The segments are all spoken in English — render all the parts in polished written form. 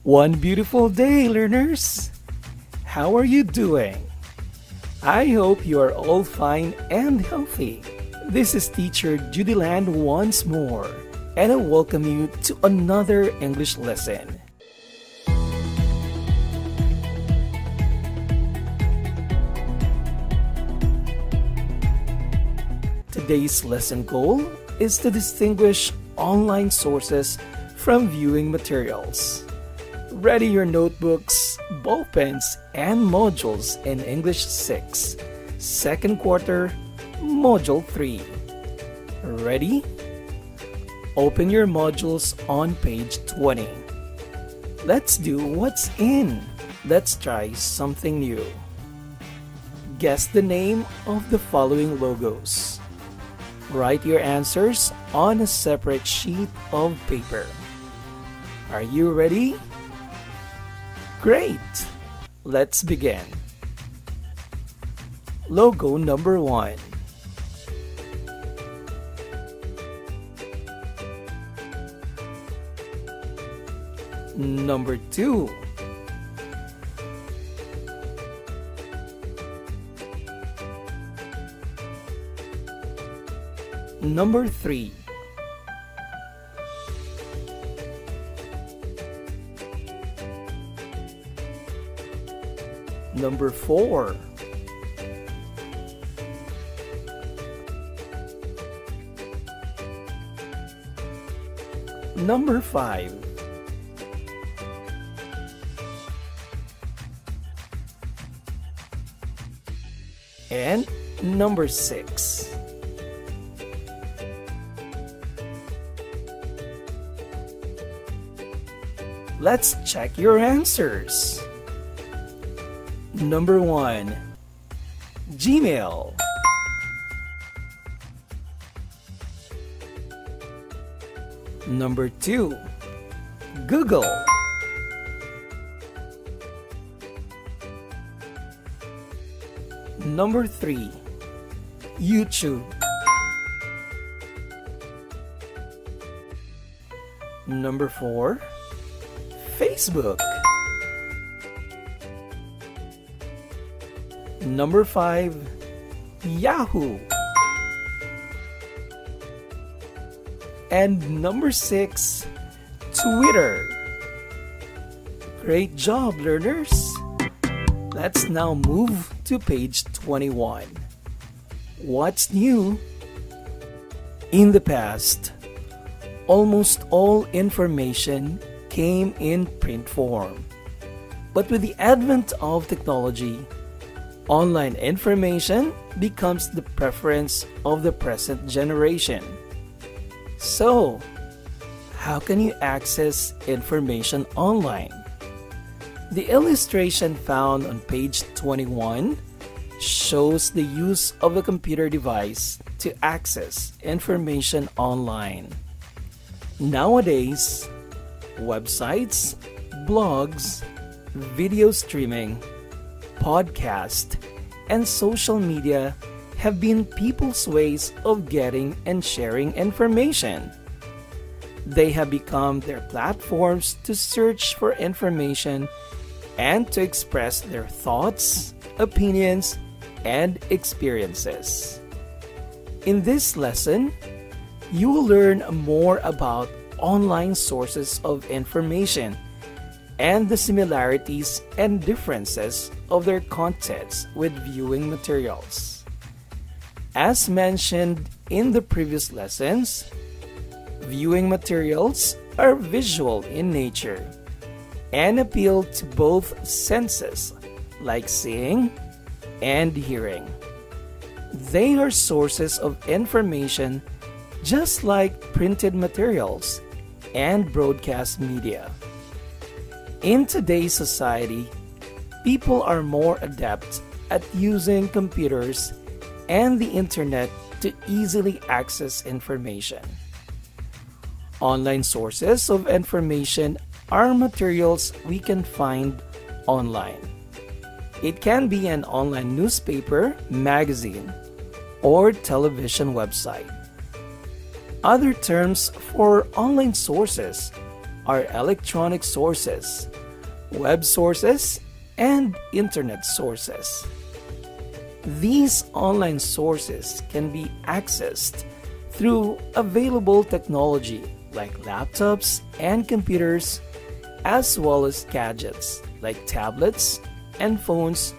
One beautiful day, learners! How are you doing? I hope you are all fine and healthy. This is Teacher Judy Land once more, and I welcome you to another English lesson. Today's lesson goal is to distinguish online sources from viewing materials. Ready your notebooks, ball pens, and modules in English 6, second quarter, Module 3. Ready? Open your modules on page 20. Let's do what's in. Let's try something new. Guess the name of the following logos. Write your answers on a separate sheet of paper. Are you ready? Great! Let's begin. Logo number 1. Number 2. Number 3. Number 4. Number 5. And number 6. Let's check your answers. Number 1. Gmail. Number 2. Google. Number 3. YouTube. Number 4. Facebook. Number 5. Yahoo. And number 6. Twitter. Great job, learners! Let's now move to page 21. What's new? In the past, almost all information came in print form. But with the advent of technology, online information becomes the preference of the present generation. So, how can you access information online? The illustration found on page 21 shows the use of a computer device to access information online. Nowadays, websites, blogs, video streaming, podcast, and social media have been people's ways of getting and sharing information. They have become their platforms to search for information and to express their thoughts, opinions, and experiences. In this lesson, you will learn more about online sources of information and the similarities and differences of their contents with viewing materials. As mentioned in the previous lessons, viewing materials are visual in nature and appeal to both senses, like seeing and hearing. They are sources of information just like printed materials and broadcast media. In today's society, people are more adept at using computers and the internet to easily access information. Online sources of information are materials we can find online. It can be an online newspaper, magazine, or television website. Other terms for online sources are electronic sources, web sources, and internet sources. These online sources can be accessed through available technology like laptops and computers, as well as gadgets like tablets and phones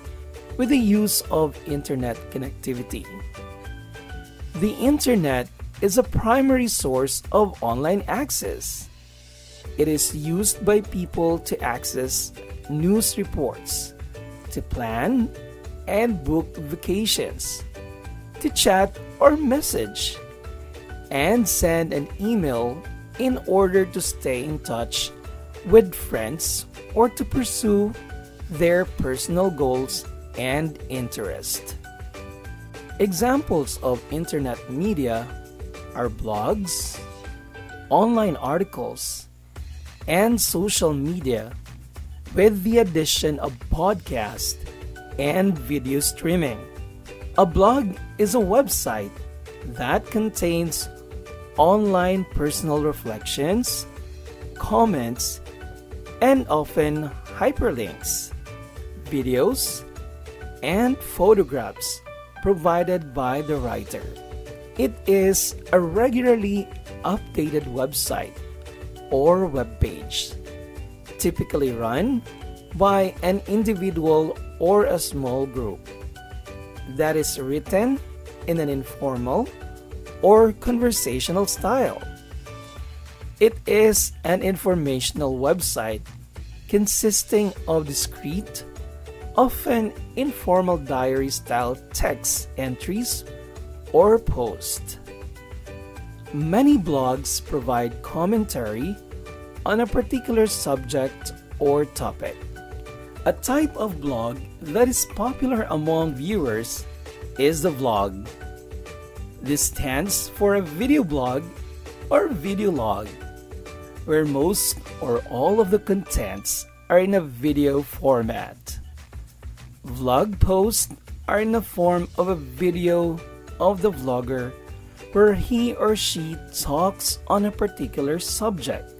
with the use of internet connectivity. The internet is a primary source of online access. It is used by people to access news reports, to plan and book vacations, to chat or message, and send an email in order to stay in touch with friends or to pursue their personal goals and interests. Examples of internet media are blogs, online articles, and social media, with the addition of podcast and video streaming. A blog is a website that contains online personal reflections, comments, and often hyperlinks, videos, and photographs provided by the writer. It is a regularly updated website or web page, typically run by an individual or a small group, that is written in an informal or conversational style. It is an informational website consisting of discrete, often informal diary-style text entries or posts. Many blogs provide commentary on a particular subject or topic. A type of blog that is popular among viewers is the vlog. This stands for a video blog or video log, where most or all of the contents are in a video format. Vlog posts are in the form of a video of the vlogger where he or she talks on a particular subject,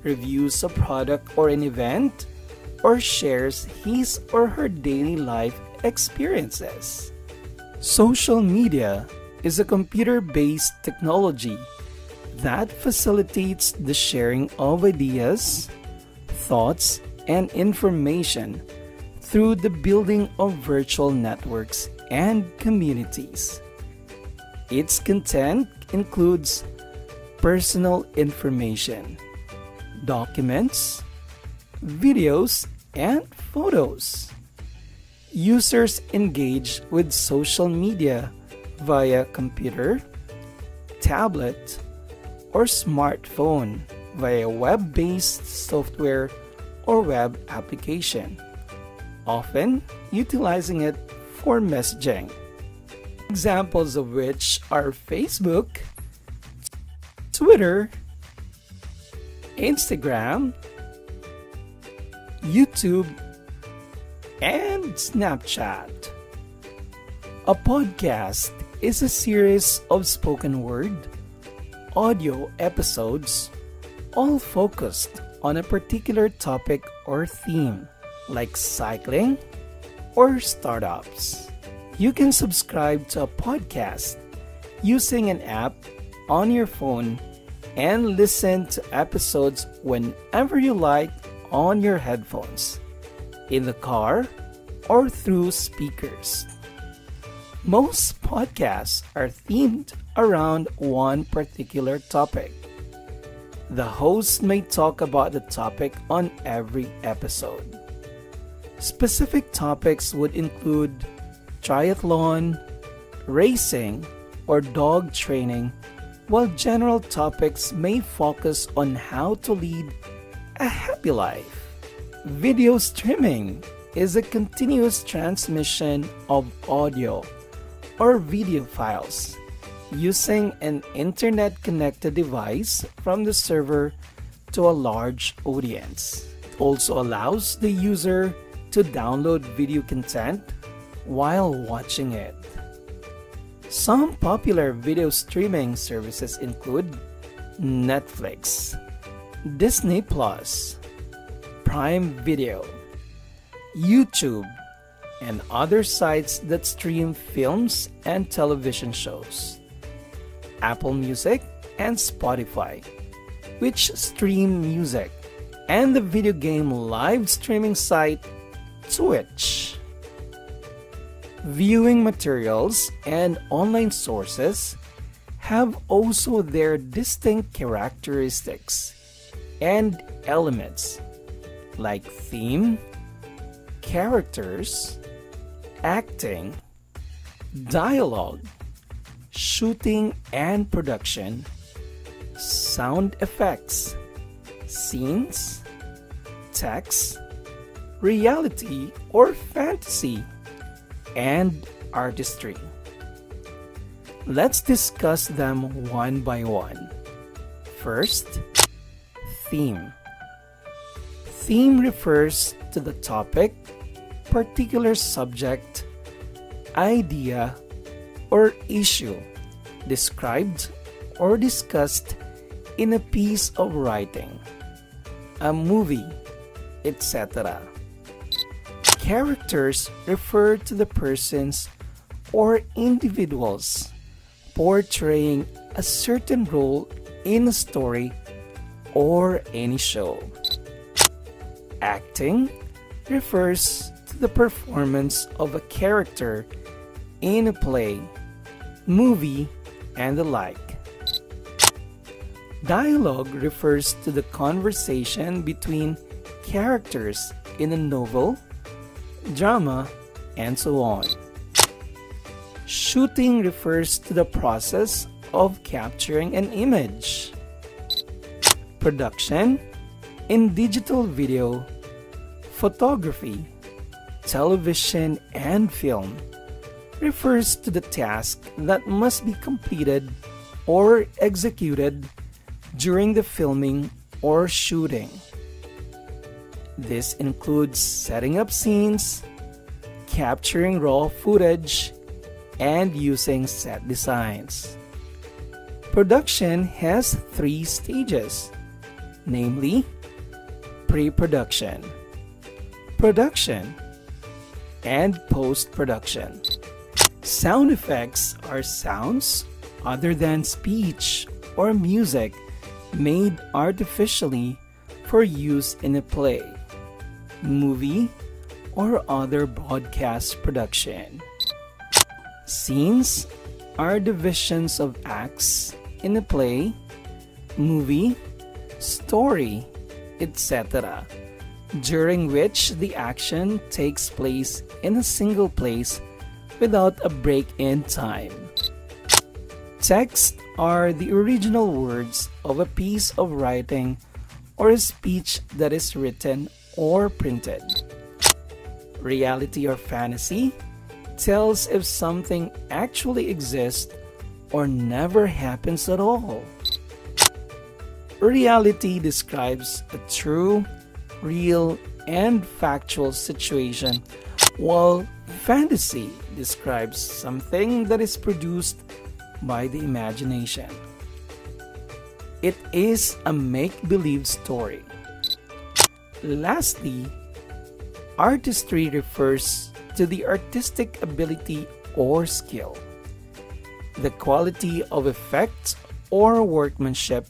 reviews a product or an event, or shares his or her daily life experiences. Social media is a computer-based technology that facilitates the sharing of ideas, thoughts, and information through the building of virtual networks and communities. Its content includes personal information, documents, videos, and photos. Users engage with social media via computer, tablet, or smartphone via web-based software or web application, often utilizing it for messaging. Examples of which are Facebook, Twitter, Instagram, YouTube, and Snapchat. A podcast is a series of spoken word, audio episodes, all focused on a particular topic or theme, like cycling or startups. You can subscribe to a podcast using an app on your phone and listen to episodes whenever you like on your headphones, in the car, or through speakers. Most podcasts are themed around one particular topic. The host may talk about the topic on every episode. Specific topics would include triathlon, racing, or dog training, while general topics may focus on how to lead a happy life. Video streaming is a continuous transmission of audio or video files using an internet-connected device from the server to a large audience. It also allows the user to download video content while watching it. Some popular video streaming services include Netflix, Disney Plus, Prime Video, YouTube, and other sites that stream films and television shows, Apple Music and Spotify, which stream music, and the video game live streaming site Twitch. Viewing materials and online sources have also their distinct characteristics and elements like theme, characters, acting, dialogue, shooting and production, sound effects, scenes, text, reality or fantasy, and artistry. Let's discuss them one by one. First, theme. Theme refers to the topic, particular subject, idea, or issue described or discussed in a piece of writing, a movie, etc. Characters refer to the persons or individuals portraying a certain role in a story or any show. Acting refers to the performance of a character in a play, movie, and the like. Dialogue refers to the conversation between characters in a novel, drama, and so on. Shooting refers to the process of capturing an image. Production in digital video, photography, television, and film refers to the task that must be completed or executed during the filming or shooting. This includes setting up scenes, capturing raw footage, and using set designs. Production has 3 stages, namely pre-production, production, and post-production. Sound effects are sounds other than speech or music made artificially for use in a play, movie, or other broadcast production. Scenes are divisions of acts in a play, movie, story, etc., during which the action takes place in a single place without a break in time. Text are the original words of a piece of writing or a speech that is written or printed. Reality or fantasy tells if something actually exists or never happens at all. Reality describes a true, real, and factual situation, while fantasy describes something that is produced by the imagination. It is a make-believe story. Lastly, artistry refers to the artistic ability or skill, the quality of effect or workmanship,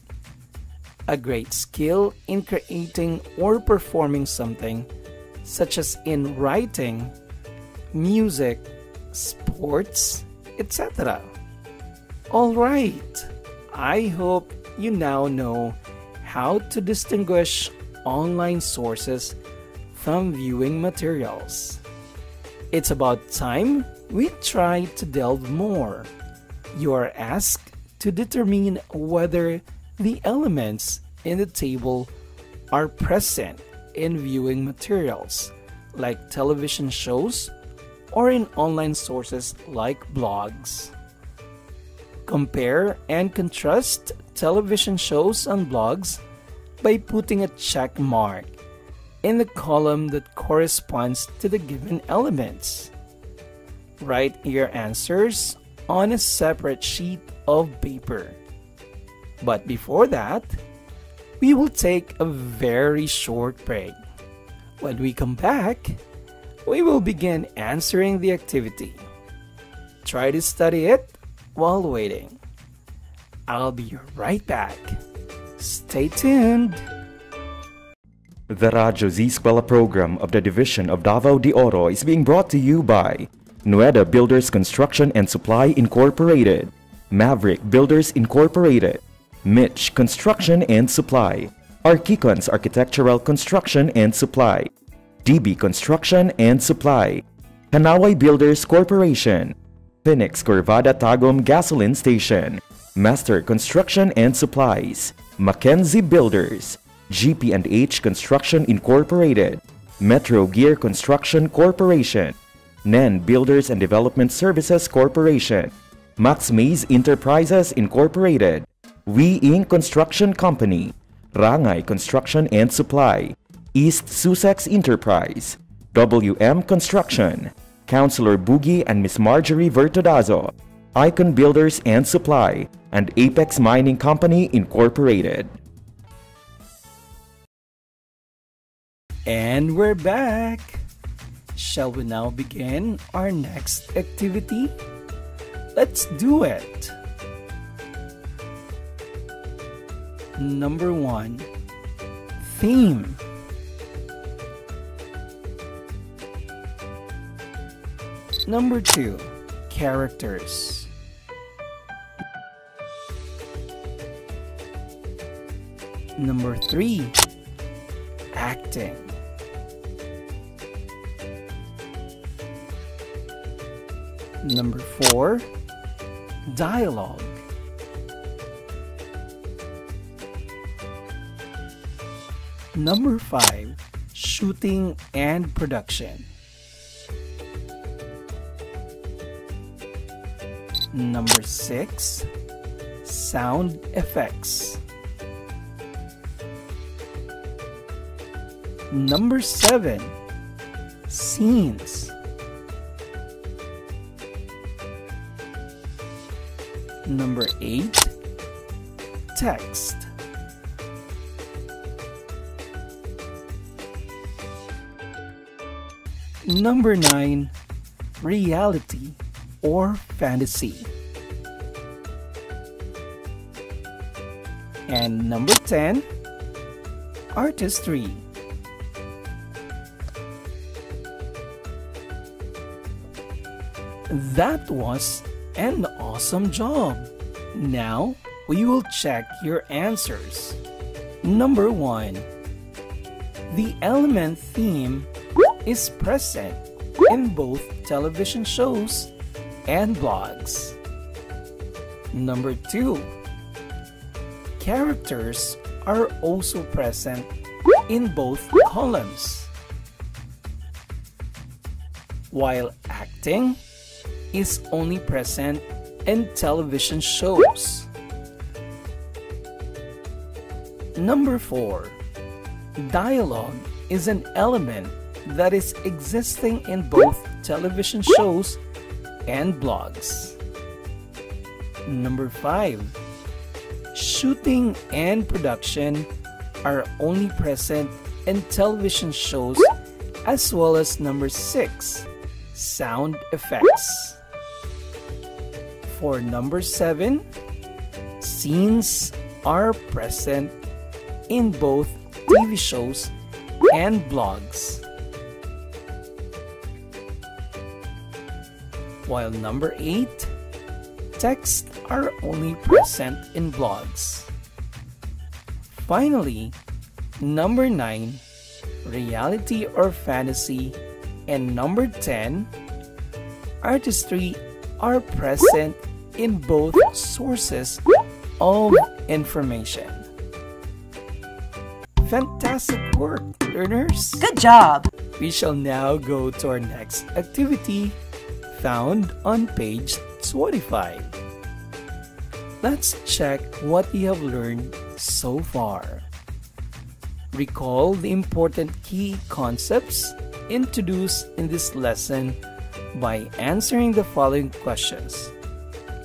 a great skill in creating or performing something, such as in writing, music, sports, etc. Alright, I hope you now know how to distinguish online sources from viewing materials. It's about time we try to delve more. You are asked to determine whether the elements in the table are present in viewing materials like television shows or in online sources like blogs. Compare and contrast television shows and blogs by putting a check mark in the column that corresponds to the given elements. Write your answers on a separate sheet of paper. But before that, we will take a very short break. When we come back, we will begin answering the activity. Try to study it while waiting. I'll be right back. Stay tuned. The Radyo Z-eskwela program of the Division of Davao de Oro is being brought to you by Nueda Builders Construction and Supply Incorporated, Maverick Builders Incorporated, Mitch Construction and Supply, Archicons Architectural Construction and Supply, DB Construction and Supply, Hanaway Builders Corporation, Phoenix Corvada Tagum Gasoline Station, Master Construction and Supplies, Mackenzie Builders, GP&H Construction Incorporated, Metro Gear Construction Corporation, NEN Builders and Development Services Corporation, Max Mays Enterprises Incorporated, We Inc. Construction Company, Rangay Construction and Supply, East Sussex Enterprise, WM Construction, Councilor Boogie and Miss Marjorie Vertodazo, Icon Builders and Supply, and Apex Mining Company Incorporated. And we're back! Shall we now begin our next activity? Let's do it! Number 1. Theme. Number 2. Characters. Number 3. Acting. Number 4. Dialogue. Number 5. Shooting and production. Number 6. Sound effects. Number 7. Scenes. Number 8. Text. Number 9. Reality or fantasy. And number 10. Artistry. That was an awesome job! Now, we will check your answers. Number 1. The element theme is present in both television shows and blogs. Number 2. Characters are also present in both columns, while acting is only present in television shows. Number 4. Dialogue is an element that is existing in both television shows and blogs. Number 5. Shooting and production are only present in television shows, as well as number 6. Sound effects. For number 7, scenes are present in both TV shows and blogs. While number 8, texts are only present in blogs. Finally, number 9, reality or fantasy, and number 10, artistry are present in both sources of information. Fantastic work, learners! Good job! We shall now go to our next activity, found on page 25. Let's check what you have learned so far. Recall the important key concepts introduced in this lesson by answering the following questions.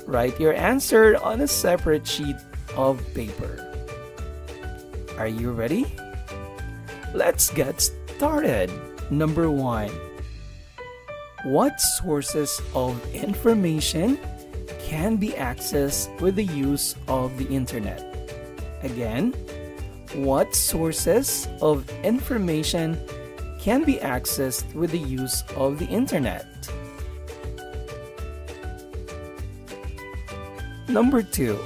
Write your answer on a separate sheet of paper. Are you ready? Let's get started. Number 1. What sources of information can be accessed with the use of the internet? Again, what sources of information can be accessed with the use of the internet? Number 2.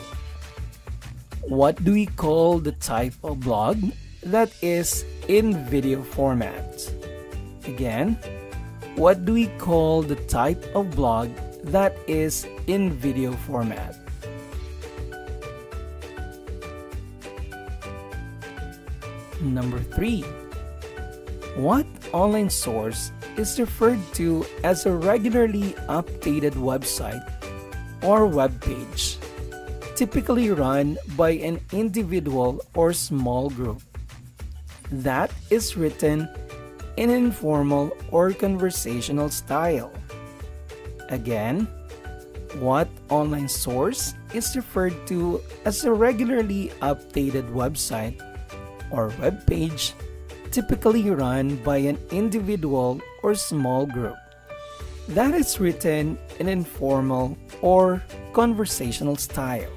What do we call the type of blog that is in video format? Again, what do we call the type of blog that is in video format? Number 3. What online source is referred to as a regularly updated website or web page, typically run by an individual or small group, that is written in an informal or conversational style? Again, what online source is referred to as a regularly updated website or web page, typically run by an individual or small group, that is written in informal or conversational style?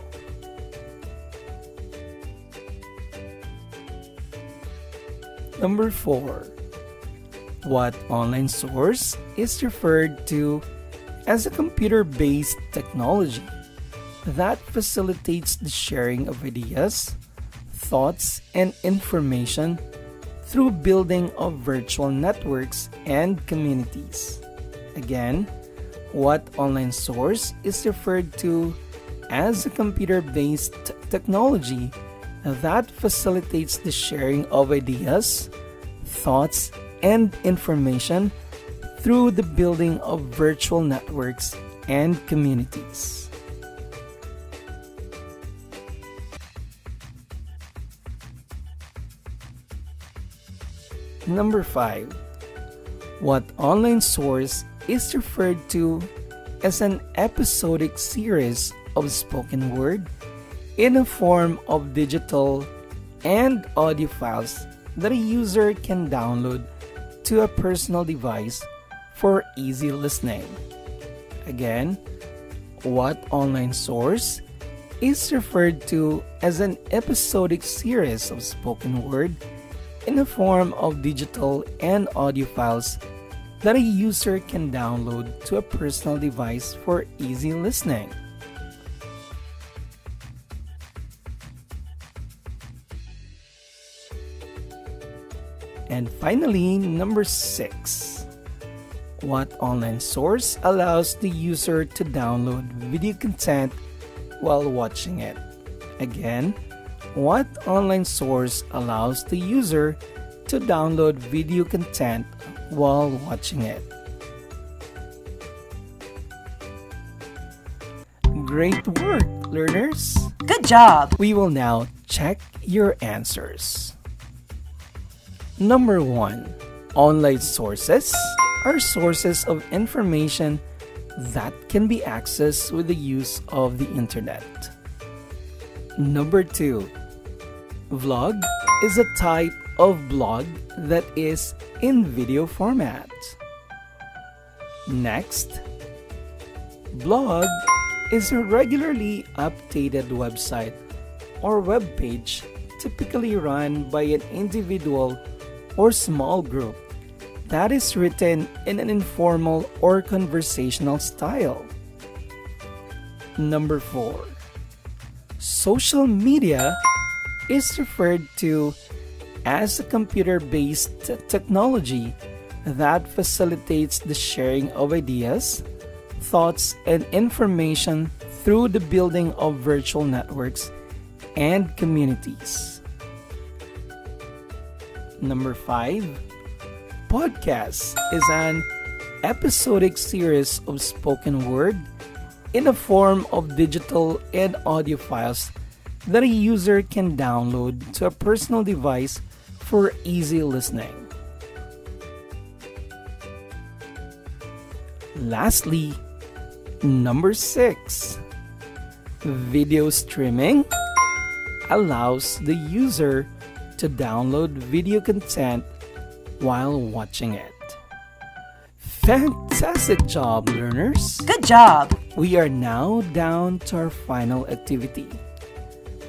Number 4. What online source is referred to as a computer-based technology that facilitates the sharing of ideas, thoughts, and information through building of virtual networks and communities? Again, what online source is referred to as a computer-based technology that facilitates the sharing of ideas, thoughts, and information through the building of virtual networks and communities? Number 5. What online source is referred to as an episodic series of spoken word in a form of digital and audio files that a user can download to a personal device for easy listening? Again, what online source is referred to as an episodic series of spoken word in the form of digital and audio files that a user can download to a personal device for easy listening? And finally, number 6. What online source allows the user to download video content while watching it? Again, what online source allows the user to download video content while watching it? Great work, learners! Good job! We will now check your answers. Number 1. Online sources are sources of information that can be accessed with the use of the internet. Number 2. Vlog is a type of blog that is in video format. Next, blog is a regularly updated website or web page typically run by an individual or small group that is written in an informal or conversational style. Number 4. Social media is referred to as a computer-based technology that facilitates the sharing of ideas, thoughts, and information through the building of virtual networks and communities. Number 5. Podcast is an episodic series of spoken word in a form of digital and audio files that a user can download to a personal device for easy listening. Lastly, number 6. Video streaming allows the user to download video content while watching it. Fantastic job, learners! Good job! We are now down to our final activity.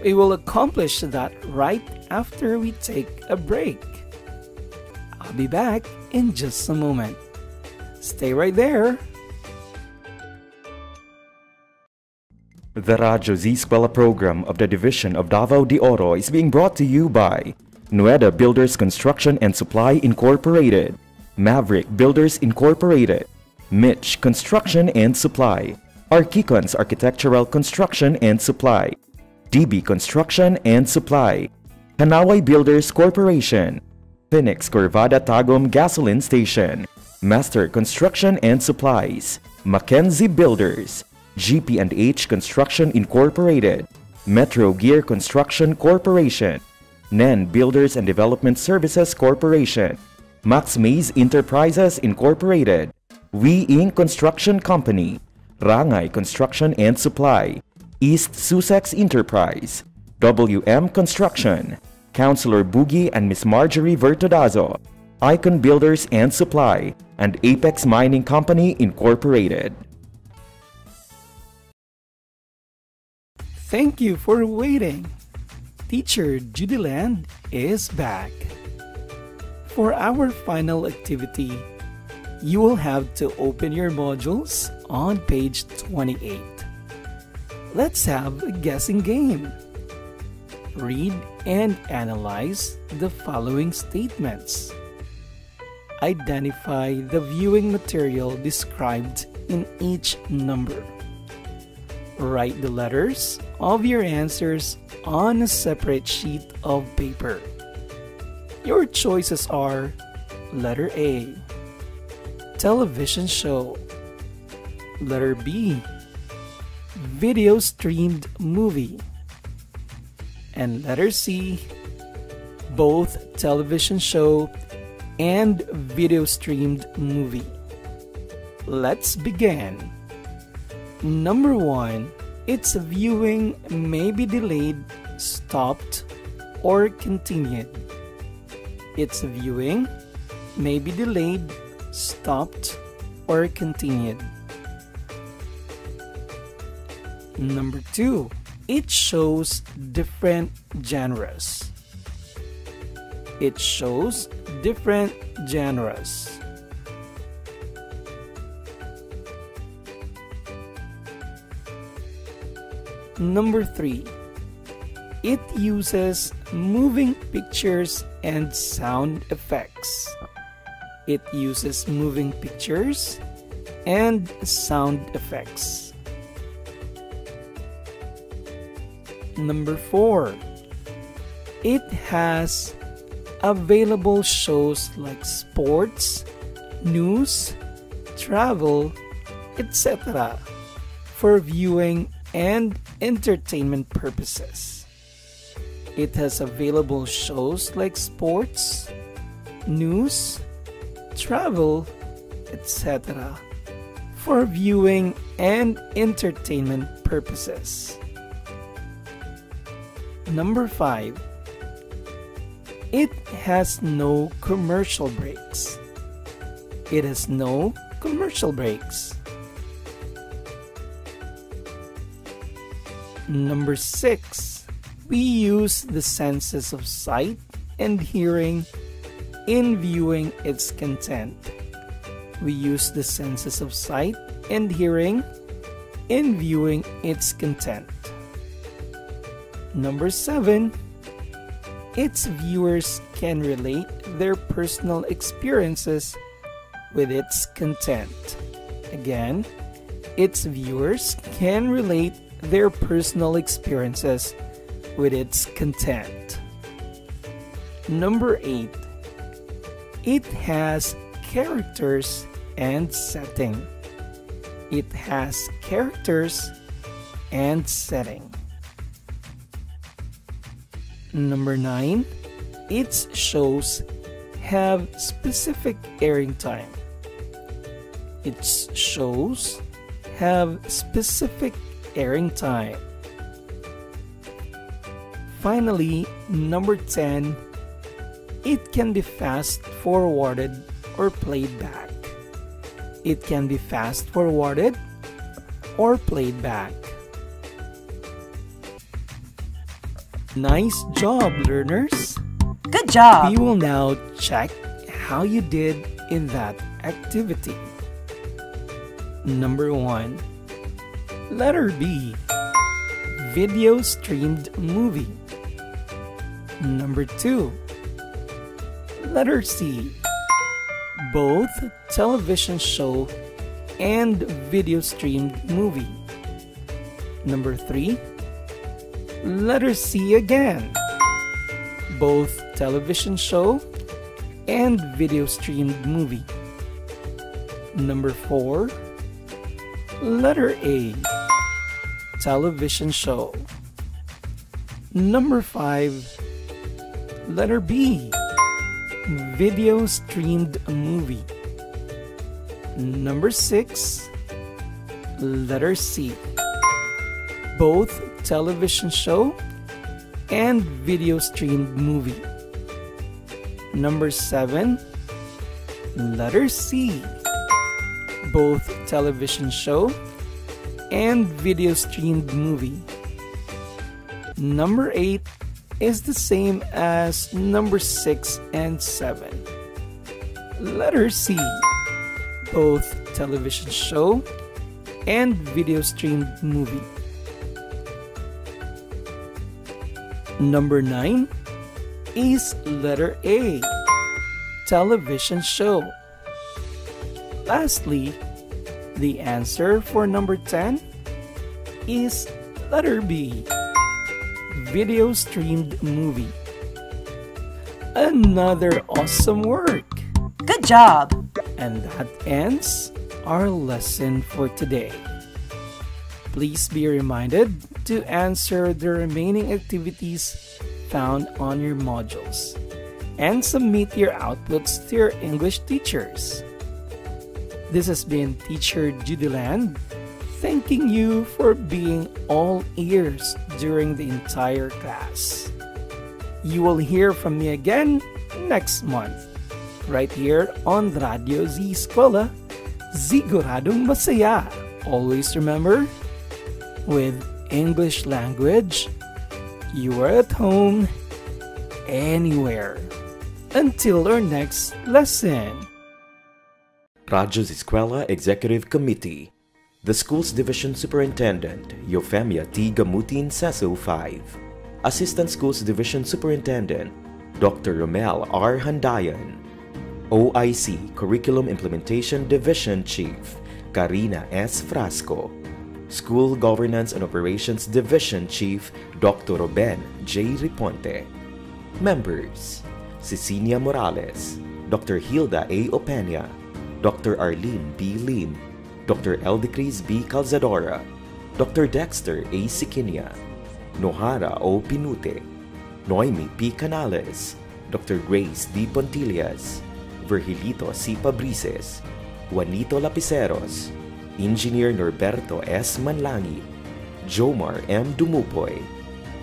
We will accomplish that right after we take a break. I'll be back in just a moment. Stay right there. The Radyo Z-eskwela program of the Division of Davao de Oro is being brought to you by 𝗃𝗓𝗏 Builders Construction and Supply Incorporated, Maverick Builders Incorporated, Mitch Construction and Supply, Archicons Architectural Construction and Supply, DB Construction and Supply, Hanaway Builders Corporation, Phoenix Corvada Tagum Gasoline Station, Master Construction and Supplies, Mackenzie Builders, GP&H Construction Incorporated, Metro Gear Construction Corporation, NEN Builders and Development Services Corporation, Max Mays Enterprises Incorporated, We Inc. Construction Company, Rangay Construction and Supply, East Sussex Enterprise, WM Construction, Councilor Boogie and Miss Marjorie Vertodazo, Icon Builders and Supply, and Apex Mining Company Incorporated. Thank you for waiting. Teacher Judy Land is back. For our final activity, you will have to open your modules on page 28. Let's have a guessing game. Read and analyze the following statements. Identify the viewing material described in each number. Write the letters of your answers on a separate sheet of paper. Your choices are letter A, television show, letter B, video streamed movie, and letter C, both television show and video streamed movie. Let's begin. Number 1, its viewing may be delayed, stopped, or continued. Its viewing may be delayed, stopped, or continued. Number 2, it shows different genres. It shows different genres. Number 3, it uses moving pictures and sound effects. It uses moving pictures and sound effects. Number 4, it has available shows like sports, news, travel, etc. for viewing and entertainment purposes. It has available shows like sports, news, travel, etc. for viewing and entertainment purposes. Number 5, it has no commercial breaks. It has no commercial breaks. Number 6, we use the senses of sight and hearing in viewing its content. We use the senses of sight and hearing in viewing its content. Number 7, its viewers can relate their personal experiences with its content. Again, its viewers can relate their personal experiences with its content. Number 8, it has characters and setting. It has characters and setting. Number 9, its shows have specific airing time. Its shows have specific airing time. Finally, number 10, It can be fast forwarded or played back. It can be fast forwarded or played back. Nice job, learners! Good job! We will now check how you did in that activity. Number 1. Letter B. Video streamed movie. Number 2. Letter C. Both television show and video streamed movie. Number 3. Letter C again. Both television show and video streamed movie. Number 4. Letter A. Television show. Number 5. Letter B. Video streamed movie. Number 6. Letter C. Both television show and video streamed movie. Number 7. Letter C. Both television show and video streamed movie. Number 8 is the same as number 6 and 7. Letter C. Both television show and video streamed movie. Number 9 is letter A. Television show. Lastly, the answer for number 10 is letter B. Video streamed movie. Another awesome work! Good job! And that ends our lesson for today. Please be reminded to answer the remaining activities found on your modules and submit your outputs to your English teachers. This has been Teacher Judyland, thanking you for being all ears during the entire class. You will hear from me again next month, right here on Radio Z-eskwela, Siguradong Masaya. Always remember, with English language, you are at home anywhere. Until our next lesson. Radio Z-eskwela Executive Committee. The School's Division Superintendent, 𝗃𝗱𝗃 Assistant Schools Division Superintendent, Dr. Romel R. Handayan. OIC Curriculum Implementation Division Chief, Karina S. Frasco. School Governance and Operations Division Chief, Dr. Ruben J. Riponte. Members: Cecilia Morales, Dr. Hilda A. Opeña, Dr. Arlene B. Lim, Dr. Eldecris B. Calzadora, Dr. Dexter A. Siquinia, Nohara O. Pinute, Noemi P. Canales, Dr. Grace D. Pontillas, Virgilito C. Pabrices, Juanito Lapiceros, Engineer Norberto S. Manlangi, Jomar M. Dumupoy,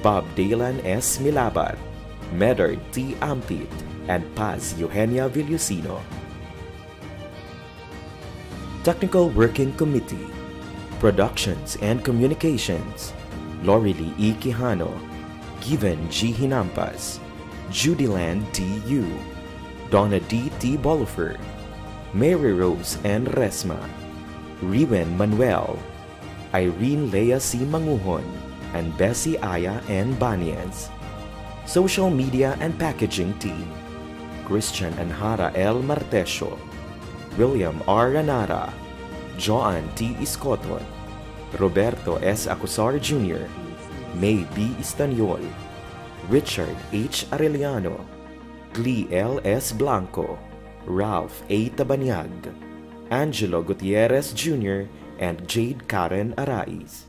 Bob Dalan S. Milabat, Medard T. Ampit, and Paz Eugenia Villusino. Technical Working Committee, Productions and Communications, Lorely E. Quijano, Given G. Hinampas, Judyland D. Yu, Donna D. T. Bolifer, Mary Rose N. Resma, Riwen Manuel, Irene Lea C. Manguhon, and Bessie Aya N. Banias. Social Media and Packaging Team, Christian Anhara L. Martesio, William R. Ranara, Joan T. Iscoton, Roberto S. Acusar Jr., May B. Istaniol, Richard H. Arellano, Glee L. S. Blanco, Ralph A. Tabanyag, Angelo Gutierrez Jr., and Jade Karen Arais.